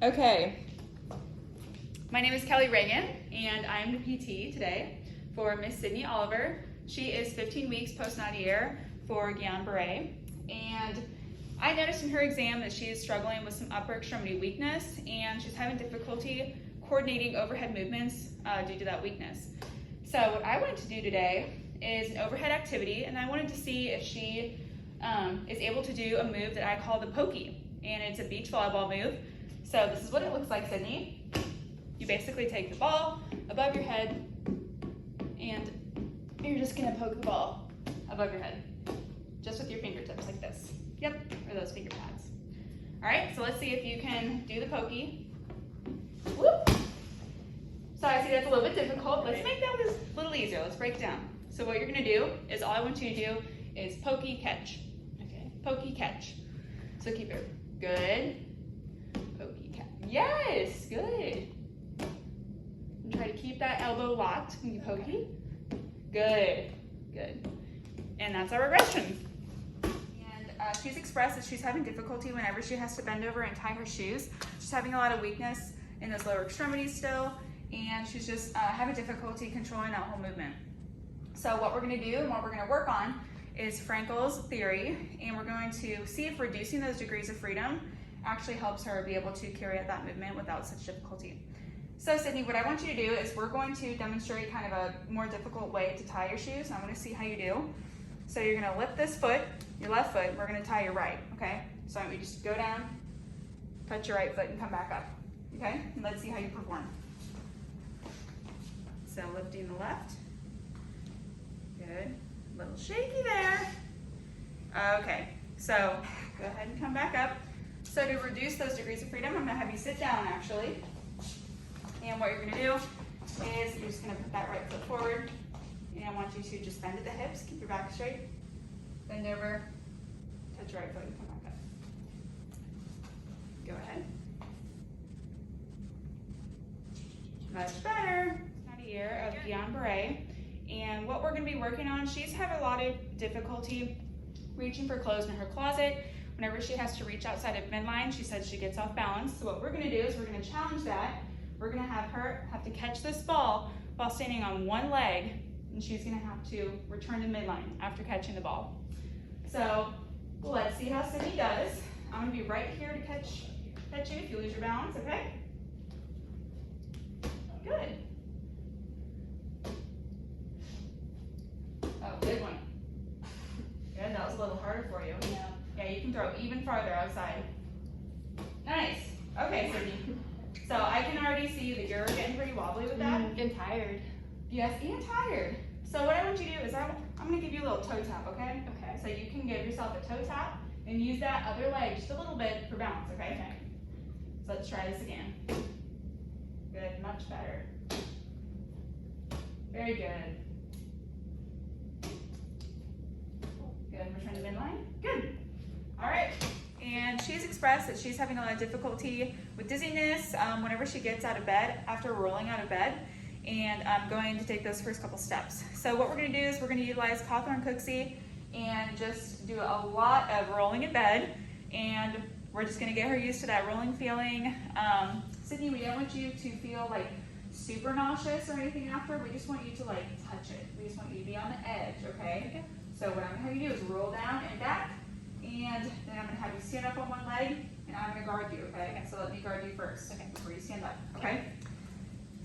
Okay, my name is Kelly Reagan, and I'm the PT today for Miss Sydney Oliver. She is 15 weeks post-Nadir for Guillain-Barré, and I noticed in her exam that she is struggling with some upper extremity weakness, and she's having difficulty coordinating overhead movements due to that weakness. So what I wanted to do today is an overhead activity, and I wanted to see if she is able to do a move that I call the pokey, and it's a beach volleyball move. So this is what it looks like, Sydney. You basically take the ball above your head, and you're just gonna poke the ball above your head, just with your fingertips like this. Yep, or those finger pads. All right, so let's see if you can do the pokey. Whoop. So I see that's a little bit difficult. Let's make that a little easier. Let's break it down. So what you're gonna do is all I want you to do is pokey catch. Okay, pokey catch. So keep it good. Pokey catch. Yes, good. And try to keep that elbow locked when you pokey. Good, good. And that's our regression. And she's expressed that she's having difficulty whenever she has to bend over and tie her shoes. She's having a lot of weakness in those lower extremities still, and she's just having difficulty controlling that whole movement. So what we're gonna do and what we're gonna work on is Frankel's theory, and we're going to see if reducing those degrees of freedom actually helps her be able to carry out that movement without such difficulty. So Sydney, what I want you to do is we're going to demonstrate kind of a more difficult way to tie your shoes. I'm gonna see how you do. So you're gonna lift this foot, your left foot, and we're gonna tie your right, okay? So I want you to just go down, touch your right foot, and come back up, okay? And let's see how you perform. So lifting the left. Good, a little shaky there. Okay, so go ahead and come back up. So to reduce those degrees of freedom, I'm gonna have you sit down actually. And what you're gonna do is you're just gonna put that right foot forward, and I want you to just bend at the hips, keep your back straight, bend over, touch your right foot, and come back up. Go ahead. Much better. Not a year of Guillain-Barré, and what we're gonna be working on, she's had a lot of difficulty reaching for clothes in her closet. Whenever she has to reach outside of midline, she says she gets off balance. So what we're gonna do is we're gonna challenge that. We're gonna have her have to catch this ball while standing on one leg, and she's gonna have to return to midline after catching the ball. So let's see how Sydney does. I'm gonna be right here to catch you if you lose your balance, okay? Good. Oh, good one. Good, that was a little harder for you. Yeah. Yeah, you can throw even farther outside. Nice. Okay, Sydney. So I can already see that you're getting pretty wobbly with that. And tired. Yes, and tired. So what I want you to do is I'm going to give you a little toe tap, okay? Okay. So you can give yourself a toe tap and use that other leg just a little bit for balance, okay? Okay. So let's try this again. Good, much better. Very good. Good, return to midline. Good. All right. And she's expressed that she's having a lot of difficulty with dizziness whenever she gets out of bed, after rolling out of bed, and I'm going to take those first couple steps. So what we're going to do is we're going to utilize Cawthorn Cooksey and just do a lot of rolling in bed, and we're just going to get her used to that rolling feeling. Sydney, we don't want you to feel like super nauseous or anything after. We just want you to like touch it. We just want you to be on the edge, okay? So what I'm going to have you do is roll down and back, and then I'm going to have you stand up on one leg, and I'm going to guard you, okay? So let me guard you first, okay, before you stand up, okay?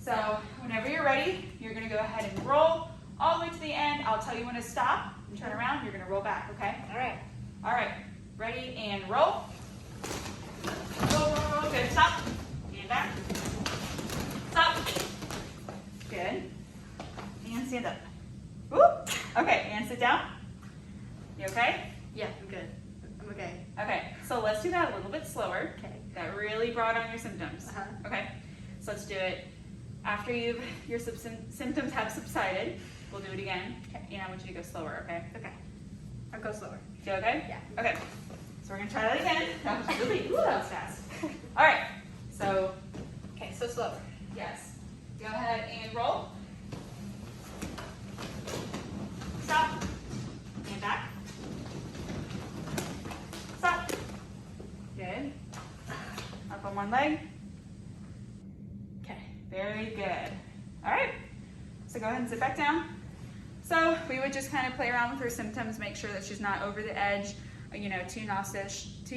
So whenever you're ready, you're going to go ahead and roll all the way to the end. I'll tell you when to stop and turn around. You're going to roll back, okay? All right. All right. Ready and roll. Roll, roll, roll. Good. Stop. And back. Stop. Good. And stand up. Whoop. Okay. And sit down. You okay? Yeah, I'm good. I'm okay. Okay. So let's do that a little bit slower. Okay. That really brought on your symptoms. Uh-huh. Okay. So let's do it after your symptoms have subsided. We'll do it again. Okay. And I want you to go slower, okay? Okay. I'll go slower. Feel okay? Yeah. Okay. So we're gonna try that again. That was really, that was fast. All right. So, Okay, so slower. yes. Go ahead and roll. Stop. And back. Stop. Good. Up on one leg. Very good. All right, so go ahead and sit back down. So we would just kind of play around with her symptoms, make sure that she's not over the edge, too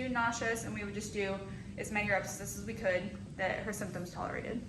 nauseous, and we would just do as many reps as we could that her symptoms tolerated.